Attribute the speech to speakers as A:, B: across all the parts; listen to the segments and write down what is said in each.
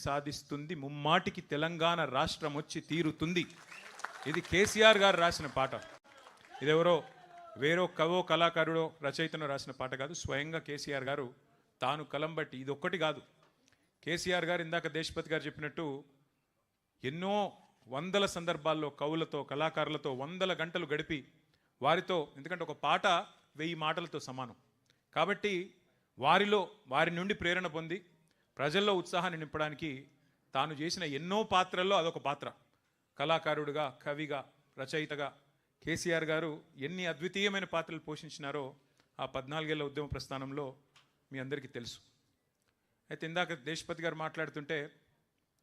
A: సాధిస్తుంది, ముమ్మాటికి తెలంగాణ రాష్ట్రం వచ్చి తీరుతుంది. ఇది కేసీఆర్ గారు రాసిన పాట. ఇదెవరో వేరో కవో కళాకారుడో రచయితనో రాసిన పాట కాదు, స్వయంగా కేసీఆర్ గారు తాను కలం బట్టి. ఇది ఒక్కటి కాదు, కేసీఆర్ గారు ఇందాక దేశపతి గారు చెప్పినట్టు ఎన్నో వందల సందర్భాల్లో కవులతో కళాకారులతో వందల గంటలు గడిపి వారితో, ఎందుకంటే ఒక పాట 1000 మాటలతో సమానం కాబట్టి వారి నుండి ప్రేరణ పొంది ప్రజల్లో ఉత్సాహాన్ని నింపడానికి తాను చేసిన ఎన్నో పాత్రల్లో అదొక పాత్ర. కళాకారుడిగా, కవిగా, రచయితగా కేసీఆర్ గారు ఎన్ని అద్వితీయమైన పాత్రలు పోషించినారో ఆ 14 ఏళ్ల ఉద్యమ ప్రస్థానంలో మీ అందరికీ తెలుసు. అయితే ఇందాక దేశపతి గారు మాట్లాడుతుంటే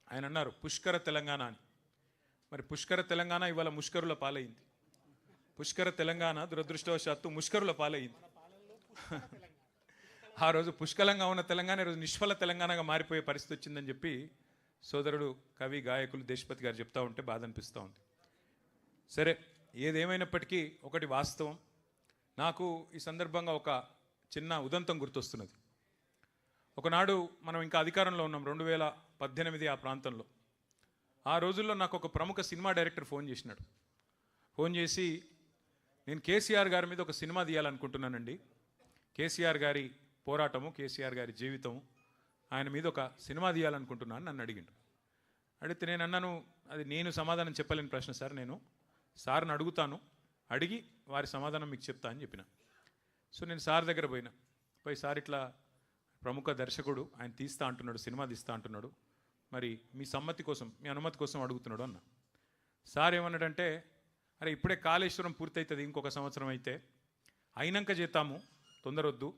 A: ఆయన అన్నారు పుష్కర తెలంగాణ అని. మరి పుష్కర తెలంగాణ ఇవాళ ముష్కరుల పాలైంది. పుష్కర తెలంగాణ దురదృష్టవశాత్తు ముష్కరుల పాలైంది. ఆ రోజు పుష్కలంగా ఉన్న తెలంగాణ ఈరోజు నిష్ఫల తెలంగాణగా మారిపోయే పరిస్థితి వచ్చిందని చెప్పి సోదరుడు కవి గాయకులు దేశపతి గారు చెప్తా ఉంటే బాధ అనిపిస్తూ ఉంది. సరే, ఏదేమైనప్పటికీ ఒకటి వాస్తవం. నాకు ఈ సందర్భంగా ఒక చిన్న ఉదంతం గుర్తొస్తున్నది. ఒకనాడు మనం ఇంకా అధికారంలో ఉన్నాం, 2018 ఆ ప్రాంతంలో. ఆ రోజుల్లో నాకు ఒక ప్రముఖ సినిమా డైరెక్టర్ ఫోన్ చేసినాడు. ఫోన్ చేసి, నేను కేసీఆర్ గారి మీద ఒక సినిమా తీయాలనుకుంటున్నానండి, కేసీఆర్ గారి పోరాటము, కేసీఆర్ గారి జీవితం, ఆయన మీద ఒక సినిమా తీయాలనుకుంటున్నాను నన్ను అడిగిండు. అడిగితే నేను అన్నాను, అది నేను సమాధానం చెప్పలేని ప్రశ్న సార్, నేను సార్ని అడుగుతాను, అడిగి వారి సమాధానం మీకు చెప్తా అని చెప్పిన. సో నేను సార్ దగ్గర పోయి సార్ ఇట్లా ప్రముఖ దర్శకుడు, ఆయన తీస్తా అంటున్నాడు, సినిమా తీస్తా అంటున్నాడు, మరి మీ సమ్మతి కోసం, మీ అనుమతి కోసం అడుగుతున్నాడు అన్న. సార్ ఏమన్నాడంటే, అరే ఇప్పుడే కాళేశ్వరం పూర్తవుతుంది, ఇంకొక సంవత్సరం అయితే అయినాక చేద్దాము, తొందరొద్దు,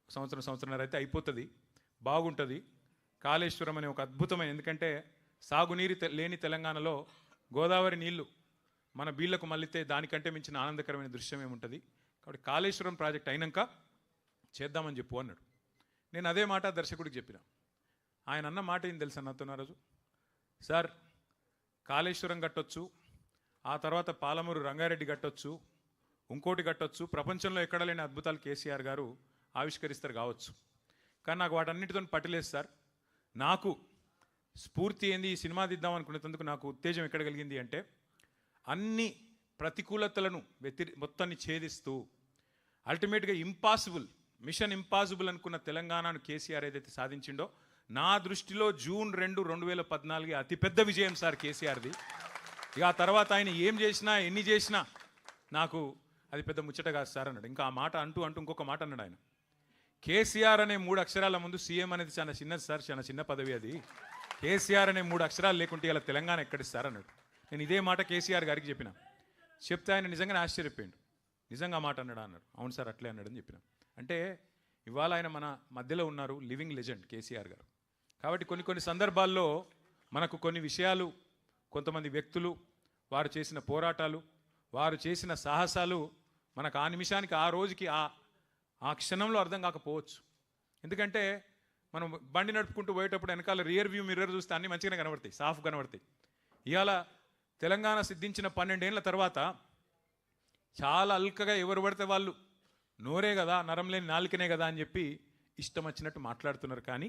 A: సంవత్సరంన్నర అయితే అయిపోతుంది, బాగుంటుంది. కాళేశ్వరం అనే ఒక అద్భుతమైన, ఎందుకంటే సాగునీరు లేని తెలంగాణలో గోదావరి నీళ్లు మన బీళ్లకు మళ్ళితే దానికంటే మించిన ఆనందకరమైన దృశ్యం ఏముంటుంది, కాబట్టి కాళేశ్వరం ప్రాజెక్ట్ అయినాక చేద్దామని చెప్పు అన్నాడు. నేను అదే మాట దర్శకుడికి చెప్పిన. ఆయన అన్న మాట ఏం తెలుసా నాతో ఆ రోజు, సార్ కాళేశ్వరం కట్టొచ్చు, ఆ తర్వాత పాలమూరు రంగారెడ్డి కట్టొచ్చు, ఇంకోటి కట్టొచ్చు, ప్రపంచంలో ఎక్కడ లేని అద్భుతాలు కేసీఆర్ గారు ఆవిష్కరిస్తారు కావచ్చు, కానీ నాకు వాటన్నిటితో పట్టలేదు సార్. నాకు స్ఫూర్తి ఏంది, ఈ సినిమా తీద్దాం అనుకునేందుకు నాకు ఉత్తేజం ఎక్కడ కలిగింది అంటే, అన్ని ప్రతికూలతలను మొత్తాన్ని ఛేదిస్తూ అల్టిమేట్గా మిషన్ ఇంపాసిబుల్ అనుకున్న తెలంగాణను కేసీఆర్ ఏదైతే సాధించిండో, నా దృష్టిలో జూన్ 2, 2014 అతిపెద్ద విజయం సార్ కేసీఆర్ది. ఇక ఆ తర్వాత ఆయన ఏం చేసినా, ఎన్ని చేసినా నాకు అది పెద్ద ముచ్చట కాదు సార్ అన్నాడు. ఇంకా ఆ మాట అంటూ ఇంకొక మాట అన్నాడు ఆయన, కేసీఆర్ అనే 3 అక్షరాల ముందు సీఎం అనేది చాలా చిన్నది సార్, చాలా చిన్న పదవి అది, కేసీఆర్ అనే 3 అక్షరాలు లేకుంటే ఇలా తెలంగాణ ఎక్కడిస్తారు అన్నాడు. నేను ఇదే మాట కేసీఆర్ గారికి చెప్పిన. చెప్తే ఆయన నిజంగానే ఆశ్చర్యపోయాడు. నిజంగా మాట అన్నాడా అన్నాడు. అవును సార్ అట్లే అన్నాడని చెప్పిన. అంటే ఇవాళ ఆయన మన మధ్యలో ఉన్నారు, లివింగ్ లెజెండ్ కేసీఆర్ గారు. కాబట్టి కొన్ని సందర్భాల్లో మనకు కొన్ని విషయాలు, కొంతమంది వ్యక్తులు, వారు చేసిన పోరాటాలు, వారు చేసిన సాహసాలు మనకు ఆ నిమిషానికి, ఆ రోజుకి, ఆ క్షణంలో అర్థం కాకపోవచ్చు. ఎందుకంటే మనం బండి నడుపుకుంటూ పోయేటప్పుడు వెనకాల రియర్ వ్యూ మిర్రర్ చూస్తే అన్నీ మంచిగానే కనబడతాయి, సాఫ్ కనబడతాయి. ఇవాళ తెలంగాణ సిద్ధించిన 12 ఏళ్ల తర్వాత చాలా అల్కగా ఎవరు పడితే వాళ్ళు నోరే కదా, నరం లేని నాలుకనే కదా అని చెప్పి ఇష్టం వచ్చినట్టు మాట్లాడుతున్నారు. కానీ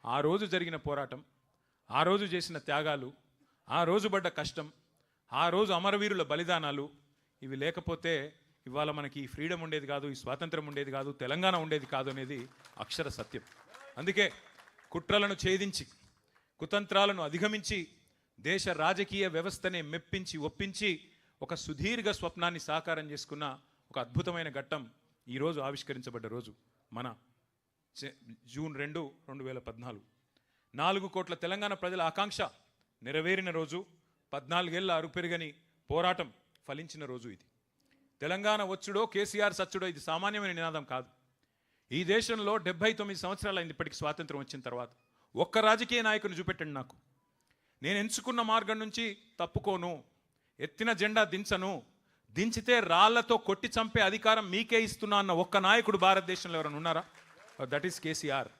A: ఆ రోజు జరిగిన పోరాటం, ఆ రోజు చేసిన త్యాగాలు, ఆ రోజు పడ్డ కష్టం, ఆ రోజు అమరవీరుల బలిదానాలు, ఇవి లేకపోతే ఇవాళ మనకి ఈ ఫ్రీడమ్ ఉండేది కాదు, ఈ స్వాతంత్రం ఉండేది కాదు, తెలంగాణ ఉండేది కాదు అనేది అక్షర సత్యం. అందుకే కుట్రలను ఛేదించి, కుతంత్రాలను అధిగమించి, దేశ రాజకీయ వ్యవస్థనే మెప్పించి, ఒప్పించి ఒక సుదీర్ఘ స్వప్నాన్ని సాకారం చేసుకున్న ఒక అద్భుతమైన ఘట్టం ఈరోజు ఆవిష్కరించబడ్డ రోజు, మన జూన్ 2, 2014. 4 కోట్ల తెలంగాణ ప్రజల ఆకాంక్ష నెరవేరిన రోజు, 14 ఏళ్ల అరుపెరుగని పోరాటం ఫలించిన రోజు ఇది. తెలంగాణ వచ్చుడో కేసీఆర్ సచ్చుడో ఇది సామాన్యమైన నినాదం కాదు. ఈ దేశంలో 79 సంవత్సరాలు అయింది ఇప్పటికి స్వాతంత్రం వచ్చిన తర్వాత. ఒక్క రాజకీయ నాయకుని చూపెట్టండి నాకు, నేను ఎంచుకున్న మార్గం నుంచి తప్పుకోను, ఎత్తిన జెండా దించను, దించితే రాళ్లతో కొట్టి చంపే అధికారం మీకే ఇస్తున్నా అన్న ఒక్క నాయకుడు భారతదేశంలో ఎవరైనా ఉన్నారా? That is KCR.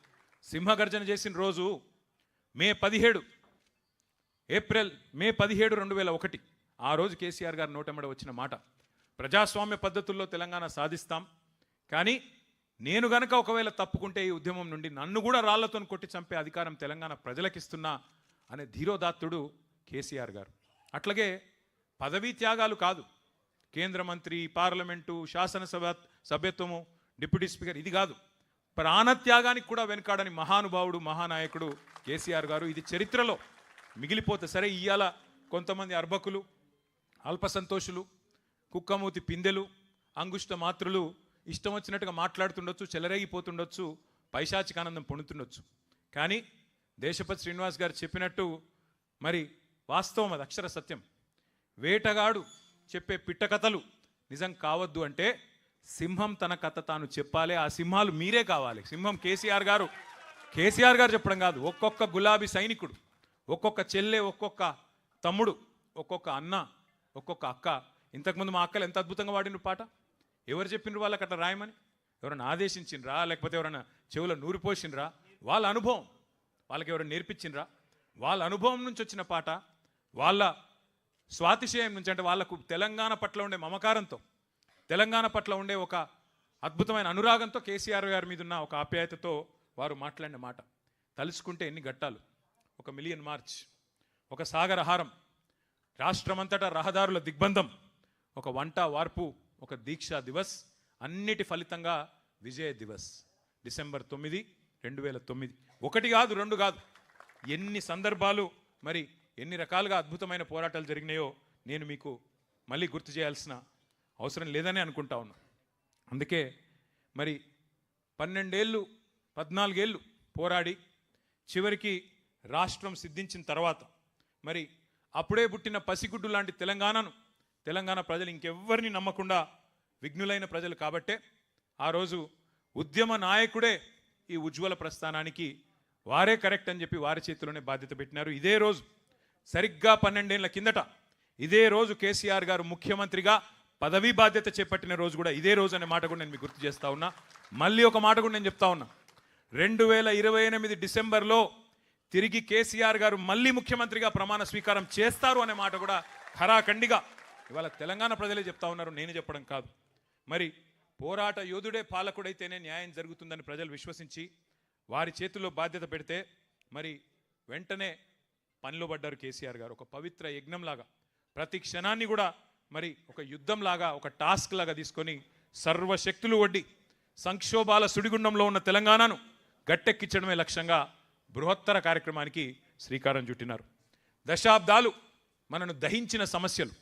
A: సింహగర్జన చేసిన రోజు మే 17, 2001. ఆ రోజు కేసీఆర్ గారు నోటెమ్మడ వచ్చిన మాట, ప్రజాస్వామ్య పద్ధతుల్లో తెలంగాణ సాధిస్తాం, కానీ నేను గనక ఒకవేళ తప్పుకుంటే ఈ ఉద్యమం నుండి నన్ను కూడా రాళ్లతో కొట్టి చంపే అధికారం తెలంగాణ ప్రజలకిస్తున్నా అనే ధీరోదాత్తుడు కేసీఆర్ గారు. అట్లాగే పదవీ త్యాగాలు కాదు, కేంద్ర మంత్రి, పార్లమెంటు, శాసనసభ సభ్యత్వము, డిప్యూటీ స్పీకర్, ఇది కాదు, ప్రాణత్యాగానికి కూడా వెనుకాడని మహానుభావుడు, మహానాయకుడు కేసీఆర్ గారు. ఇది చరిత్రలో మిగిలిపోతే. సరే, ఇవాళ కొంతమంది అర్భకులు, అల్పసంతోషులు, కుక్కమూతి పిందెలు, అంగుష్ట మాత్రులు ఇష్టం వచ్చినట్టుగా మాట్లాడుతుండొచ్చు, చెలరేగిపోతుండొచ్చు, పైశాచిక ఆనందం పొందుతుండొచ్చు. కానీ దేశపతి శ్రీనివాస్ గారు చెప్పినట్టు మరి వాస్తవం, అది అక్షర సత్యం. వేటగాడు చెప్పే పిట్ట కథలు నిజం కావద్దు అంటే సింహం తన కథ తాను చెప్పాలి. ఆ సింహాలు మీరే కావాలి. సింహం కేసీఆర్ గారు చెప్పడం కాదు. ఒక్కొక్క గులాబీ సైనికుడు, ఒక్కొక్క చెల్లె, ఒక్కొక్క తమ్ముడు, ఒక్కొక్క అన్న, ఒక్కొక్క అక్క. ఇంతకుముందు మా అక్కలు ఎంత అద్భుతంగా వాడిన పాట. ఎవరు చెప్పిండ్రు వాళ్ళకి అట్లా రాయమని? ఎవరైనా ఆదేశించిండ్రా? లేకపోతే ఎవరైనా చెవులో నూరిపోసిండ్రా? వాళ్ళ అనుభవం, వాళ్ళకి ఎవరైనా నేర్పించిండ్రా? వాళ్ళ అనుభవం నుంచి వచ్చిన పాట, వాళ్ళ స్వాతిశయం నుంచి, అంటే వాళ్ళకు తెలంగాణ పట్ల ఉండే మమకారంతో, తెలంగాణ పట్ల ఉండే ఒక అద్భుతమైన అనురాగంతో, కేసీఆర్ గారి మీద ఉన్న ఒక ఆప్యాయతతో వారు మాట్లాడిన మాట. తలుచుకుంటే ఎన్ని ఘట్టాలు. ఒక మిలియన్ మార్చ్, ఒక సాగరహారం, రాష్ట్రమంతటా రహదారుల దిగ్బంధం, ఒక వంట వార్పు, ఒక దీక్షా దివస్, అన్నిటి ఫలితంగా విజయ దివస్ డిసెంబర్ 9, 2009. ఒకటి కాదు, రెండు కాదు, ఎన్ని సందర్భాలు, మరి ఎన్ని రకాలుగా అద్భుతమైన పోరాటాలు జరిగినాయో నేను మీకు మళ్ళీ గుర్తు చేయాల్సిన అవసరం లేదని అనుకుంటా ఉన్నా. అందుకే మరి 12 ఏళ్ళు 14 ఏళ్ళు పోరాడి చివరికి రాష్ట్రం సిద్ధించిన తర్వాత మరి అప్పుడే పుట్టిన పసిగుడ్డు లాంటి తెలంగాణ ప్రజలు ఇంకెవ్వరిని నమ్మకుండా విఘ్నులైన ప్రజలు కాబట్టే ఆ రోజు ఉద్యమ నాయకుడే ఈ ఉజ్వల ప్రస్థానానికి వారే కరెక్ట్ అని చెప్పి వారి చేతిలోనే బాధ్యత పెట్టినారు. ఇదే రోజు సరిగ్గా 12 ఏళ్ల కిందట ఇదే రోజు కేసీఆర్ గారు ముఖ్యమంత్రిగా పదవీ బాధ్యత చేపట్టిన రోజు కూడా ఇదే రోజు అనే మాట కూడా నేను మీకు గుర్తు చేస్తా ఉన్నా. మళ్ళీ ఒక మాట కూడా నేను చెప్తా ఉన్నా. 2028 డిసెంబర్లో తిరిగి కేసీఆర్ గారు మళ్ళీ ముఖ్యమంత్రిగా ప్రమాణ స్వీకారం చేస్తారు అనే మాట కూడా ఖరాఖండిగా ఇవాళ తెలంగాణ ప్రజలే చెప్తా ఉన్నారు, నేను చెప్పడం కాదు. మరి పోరాట యోధుడే పాలకుడైతేనే న్యాయం జరుగుతుందని ప్రజలు విశ్వసించి వారి చేతుల్లో బాధ్యత పెడితే మరి వెంటనే పనిలో పడ్డారు కేసీఆర్ గారు. ఒక పవిత్ర యజ్ఞంలాగా ప్రతి క్షణాన్ని కూడా మరి ఒక యుద్ధంలాగా, ఒక టాస్క్ లాగా తీసుకొని సర్వశక్తులు ఒడ్డి సంక్షోభాల సుడిగుండంలో ఉన్న తెలంగాణను గట్టెక్కించడమే లక్ష్యంగా బృహత్తర కార్యక్రమానికి శ్రీకారం చుట్టినారు. దశాబ్దాలు మనను దహించిన సమస్యలు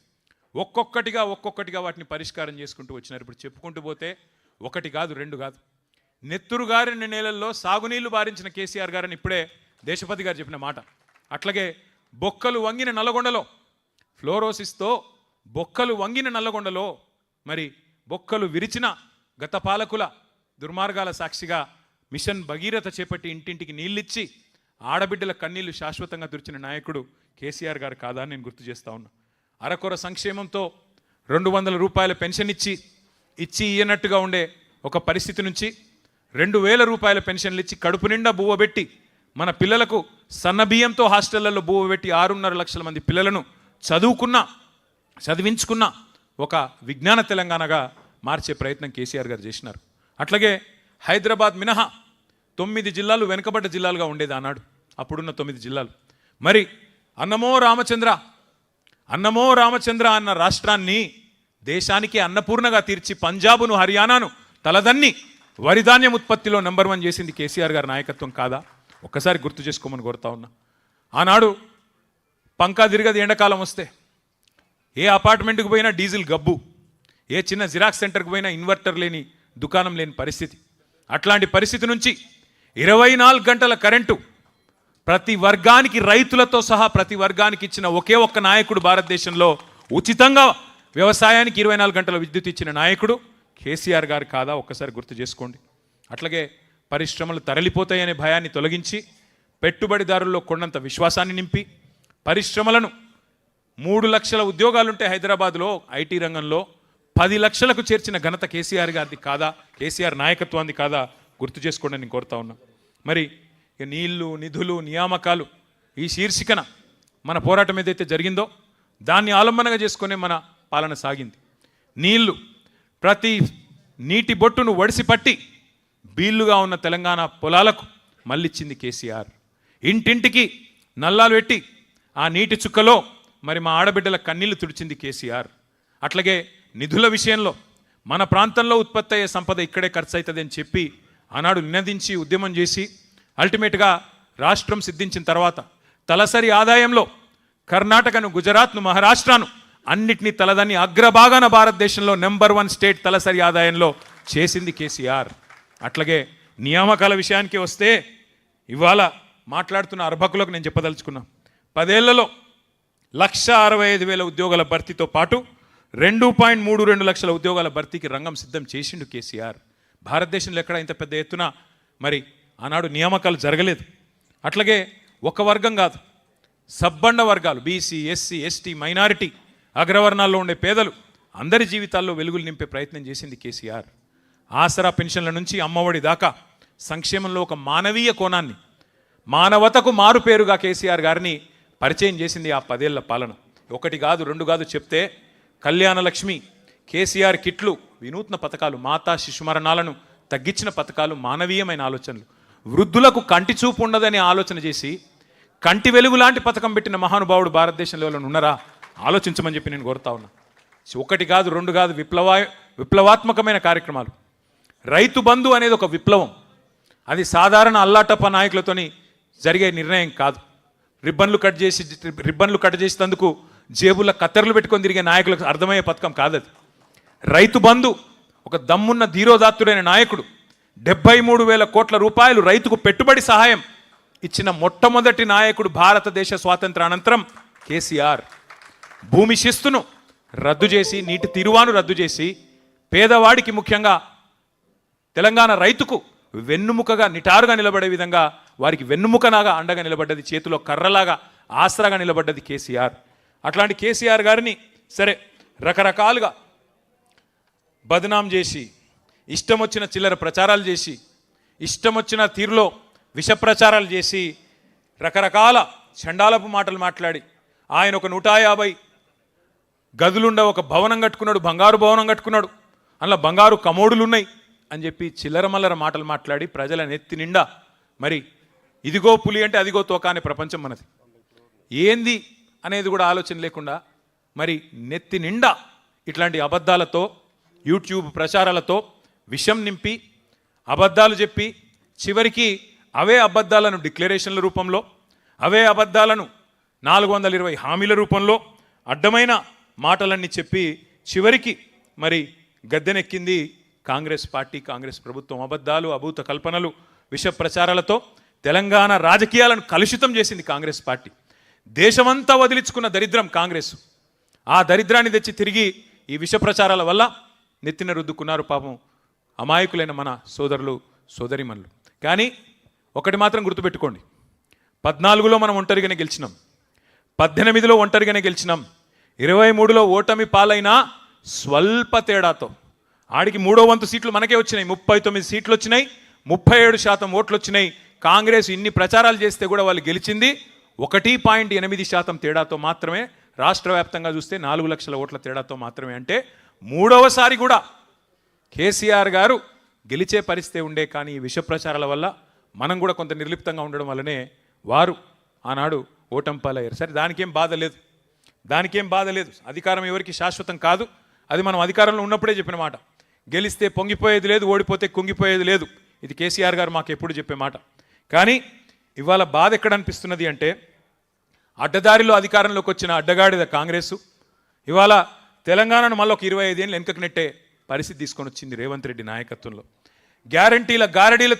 A: ఒక్కొక్కటిగా వాటిని పరిష్కారం చేసుకుంటూ వచ్చినారు. ఇప్పుడు చెప్పుకుంటూ పోతే ఒకటి కాదు, రెండు కాదు. నెత్తురు గారిన నేలల్లో సాగునీళ్లు బారించిన కేసీఆర్ గారని ఇప్పుడే దేశపతి గారు చెప్పిన మాట. అట్లాగే బొక్కలు వంగిన నల్లగొండలో, ఫ్లోరోసిస్తో బొక్కలు వంగిన నల్లగొండలో మరి బొక్కలు విరిచిన గత పాలకుల దుర్మార్గాల సాక్షిగా మిషన్ భగీరథ చేపట్టి ఇంటింటికి నీళ్ళిచ్చి ఆడబిడ్డల కన్నీళ్లు శాశ్వతంగా తుడిచిన నాయకుడు కేసీఆర్ గారు కాదా అని నేను గుర్తు చేస్తా ఉన్నా. అరకొర సంక్షేమంతో 200 రూపాయల పెన్షన్ ఇచ్చి ఇయ్యనట్టుగా ఉండే ఒక పరిస్థితి నుంచి 2000 రూపాయల పెన్షన్లు ఇచ్చి కడుపు నిండా బువ్వబెట్టి మన పిల్లలకు సన్నబియ్యంతో హాస్టళ్లలో బువ్వబెట్టి 6.5 లక్షల మంది పిల్లలను చదివించుకున్న ఒక విజ్ఞాన తెలంగాణగా మార్చే ప్రయత్నం కేసీఆర్ గారు చేసినారు. అట్లాగే హైదరాబాద్ మినహా 9 జిల్లాలు వెనుకబడ్డ జిల్లాలుగా ఉండేది ఆనాడు, అప్పుడున్న 9 జిల్లాలు. మరి అన్నమో రామచంద్ర అన్న రాష్ట్రాన్ని దేశానికి అన్నపూర్ణగా తీర్చి పంజాబును, హర్యానాను తలదన్ని వరిధాన్యం ఉత్పత్తిలో నెంబర్ 1 చేసింది కేసీఆర్ గారి నాయకత్వం కాదా? ఒక్కసారి గుర్తు చేసుకోమని కోరుతా ఉన్నా. ఆనాడు పంకా తిరగది ఎండాకాలం వస్తే, ఏ అపార్ట్మెంట్కి పోయినా డీజిల్ గబ్బు, ఏ చిన్న జిరాక్స్ సెంటర్కి పోయినా ఇన్వర్టర్ లేని దుకాణం లేని పరిస్థితి. అట్లాంటి పరిస్థితి నుంచి 24 గంటల కరెంటు ప్రతి వర్గానికి, రైతులతో సహా ప్రతి వర్గానికి ఇచ్చిన ఒకే ఒక్క నాయకుడు భారతదేశంలో, ఉచితంగా వ్యవసాయానికి 24 గంటల విద్యుత్ ఇచ్చిన నాయకుడు కేసీఆర్ గారు కాదా? ఒక్కసారి గుర్తు చేసుకోండి. అట్లాగే పరిశ్రమలు తరలిపోతాయనే భయాన్ని తొలగించి పెట్టుబడిదారుల్లో కొండంత విశ్వాసాన్ని నింపి పరిశ్రమలను 3 లక్షల ఉద్యోగాలుంటే హైదరాబాద్లో ఐటీ రంగంలో 10 లక్షలకు చేర్చిన ఘనత కేసీఆర్ గారిది కాదా? కేసీఆర్ నాయకత్వాన్ని కాదా? గుర్తు చేసుకోండి నేను కోరుతా ఉన్నా. మరి నీళ్లు, నిధులు, నియామకాలు ఈ శీర్షికన మన పోరాటం ఏదైతే జరిగిందో దాన్ని ఆలంబనగా చేసుకునే మన పాలన సాగింది. నీళ్లు, ప్రతి నీటి బొట్టును ఒడిసిపట్టి బీళ్లుగా ఉన్న తెలంగాణ పొలాలకు మళ్ళిచ్చింది కేసీఆర్. ఇంటింటికి నల్లాలు పెట్టి ఆ నీటి చుక్కలో మరి మా ఆడబిడ్డల కన్నీళ్లు తుడిచింది కేసీఆర్. అట్లాగే నిధుల విషయంలో మన ప్రాంతంలో ఉత్పత్తి అయ్యే సంపద ఇక్కడే ఖర్చు అవుతుంది అని చెప్పి ఆనాడు నినదించి ఉద్యమం చేసి అల్టిమేట్గా రాష్ట్రం సిద్ధించిన తర్వాత తలసరి ఆదాయంలో కర్ణాటకను, గుజరాత్ను, మహారాష్ట్రను అన్నిటినీ తలదాన్ని అగ్రభాగాన భారతదేశంలో నెంబర్ 1 స్టేట్ తలసరి ఆదాయంలో చేసింది కేసీఆర్. అట్లాగే నియామకాల విషయానికి వస్తే ఇవాళ మాట్లాడుతున్న అర్భకులకు నేను చెప్పదలుచుకున్నా, 10 ఏళ్లలో 1,65,000 ఉద్యోగాల భర్తీతో పాటు 2.32 లక్షల ఉద్యోగాల భర్తీకి రంగం సిద్ధం చేసిండు కేసీఆర్. భారతదేశంలో ఎక్కడ ఇంత పెద్ద ఎత్తున మరి ఆనాడు నియామకాలు జరగలేదు. అట్లాగే ఒక వర్గం కాదు, సబ్బండ వర్గాలు బీసీ, ఎస్సీ, ఎస్టీ, మైనారిటీ, అగ్రవర్ణాల్లో ఉండే పేదలు అందరి జీవితాల్లో వెలుగులు నింపే ప్రయత్నం చేసింది కేసీఆర్. ఆసరా పెన్షన్ల నుంచి అమ్మఒడి దాకా సంక్షేమంలో ఒక మానవీయ కోణాన్ని, మానవతకు మారు పేరుగా కేసీఆర్ గారిని పరిచయం చేసింది ఆ 10 ఏళ్ల పాలన. 1 కాదు 2 కాదు చెప్తే కళ్యాణ లక్ష్మి, కేసీఆర్ కిట్లు, వినూత్న పథకాలు, మాతా శిశు మరణాలను తగ్గించిన పథకాలు, మానవీయమైన ఆలోచనలు, వృద్ధులకు కంటి చూపు ఉండదని ఆలోచన చేసి కంటి వెలుగు లాంటి పథకం పెట్టిన మహానుభావుడు భారతదేశంలో ఉన్నారా? ఆలోచించమని చెప్పి నేను కోరుతా ఉన్నా. 1 కాదు 2 కాదు విప్లవాత్మకమైన కార్యక్రమాలు. రైతు బంధు అనేది ఒక విప్లవం. అది సాధారణ అల్లాటప్ప నాయకులతోని జరిగే నిర్ణయం కాదు. రిబ్బన్లు కట్ చేసేందుకు జేబుల్లో కత్తెరలు పెట్టుకొని తిరిగే నాయకులకు అర్థమయ్యే పథకం కాదు అది. రైతు బంధు ఒక దమ్మున్న ధీరోదాత్తుడైన నాయకుడు 73,000 కోట్ల రూపాయలు రైతుకు పెట్టుబడి సహాయం ఇచ్చిన మొట్టమొదటి నాయకుడు భారతదేశ స్వాతంత్ర అనంతరం కేసీఆర్. భూమి శిస్తును రద్దు చేసి, నీటి తీరువాను రద్దు చేసి, పేదవాడికి ముఖ్యంగా తెలంగాణ రైతుకు వెన్నుముకగా నిటారుగా నిలబడే విధంగా వారికి వెన్నుముకలాగా అండగా నిలబడ్డది, చేతిలో కర్రలాగా ఆసరాగా నిలబడ్డది కేసీఆర్. అట్లాంటి కేసీఆర్ గారిని సరే రకరకాలుగా బదనాం చేసి, ఇష్టం వచ్చిన చిల్లర ప్రచారాలు చేసి, ఇష్టం వచ్చిన తీరులో విష ప్రచారాలు చేసి, రకరకాల చండాలపు మాటలు మాట్లాడి ఆయన ఒక 150 గదులుండ ఒక భవనం కట్టుకున్నాడు, బంగారు భవనం కట్టుకున్నాడు, అందులో బంగారు కమోడులు ఉన్నాయి అని చెప్పి చిల్లర మల్లర మాటలు మాట్లాడి ప్రజల నెత్తి నిండా మరి ఇదిగో పులి అంటే అదిగో తోక అనే ప్రపంచం మనది. ఏంది అనేది కూడా ఆలోచన లేకుండా మరి నెత్తి నిండా ఇట్లాంటి అబద్ధాలతో, యూట్యూబ్ ప్రచారాలతో విషం నింపి అబద్ధాలు చెప్పి చివరికి అవే అబద్ధాలను డిక్లరేషన్ల రూపంలో, అవే అబద్ధాలను 420 హామీల రూపంలో అడ్డమైన మాటలన్నీ చెప్పి చివరికి మరి గద్దెనెక్కింది కాంగ్రెస్ పార్టీ, కాంగ్రెస్ ప్రభుత్వం. అబద్ధాలు, అభూత కల్పనలు, విష ప్రచారాలతో తెలంగాణ రాజకీయాలను కలుషితం చేసింది కాంగ్రెస్ పార్టీ. దేశమంతా వదిలించుకున్న దరిద్రం కాంగ్రెస్. ఆ దరిద్రాన్ని తెచ్చి తిరిగి ఈ విష ప్రచారాల వల్ల నెత్తిన రుద్దుకున్నారు పాపం అమాయకులైన మన సోదరులు సోదరిమణులు. కానీ ఒకటి మాత్రం గుర్తుపెట్టుకోండి, 14లో మనం ఒంటరిగానే గెలిచినాం, 18లో ఒంటరిగానే గెలిచినాం, 23లో ఓటమి పాలైనా స్వల్ప తేడాతో. ఆడికి 3వ వంతు సీట్లు మనకే వచ్చినాయి, 39 సీట్లు వచ్చినాయి, 37% ఓట్లు వచ్చినాయి. కాంగ్రెస్ ఇన్ని ప్రచారాలు చేస్తే కూడా వాళ్ళు గెలిచింది 1.8% తేడాతో మాత్రమే. రాష్ట్ర వ్యాప్తంగా చూస్తే 4 లక్షల ఓట్ల తేడాతో మాత్రమే. అంటే 3వసారి కూడా కేసీఆర్ గారు గెలిచే పరిస్థితి ఉండే. కానీ ఈ విష ప్రచారాల వల్ల మనం కూడా కొంత నిర్లిప్తంగా ఉండడం వల్లనే వారు ఆనాడు ఓటమి పాలయ్యారు. సరే, దానికేం బాధ లేదు. అధికారం ఎవరికి శాశ్వతం కాదు. అది మనం అధికారంలో ఉన్నప్పుడే చెప్పిన మాట. గెలిస్తే పొంగిపోయేది లేదు, ఓడిపోతే కుంగిపోయేది లేదు. ఇది కేసీఆర్ గారు మాకు ఎప్పుడు చెప్పే మాట. కానీ ఇవాళ బాధ ఎక్కడ అనిపిస్తున్నది అంటే, అడ్డదారిలో అధికారంలోకి వచ్చిన అడ్డగాడిద కాంగ్రెసు ఇవాళ తెలంగాణను మళ్ళీ ఒక 25 ఏళ్ళు వెనుకకు నెట్టే పరిస్థితి తీసుకొని వచ్చింది రేవంత్ రెడ్డి నాయకత్వంలో. గ్యారంటీల గారడీల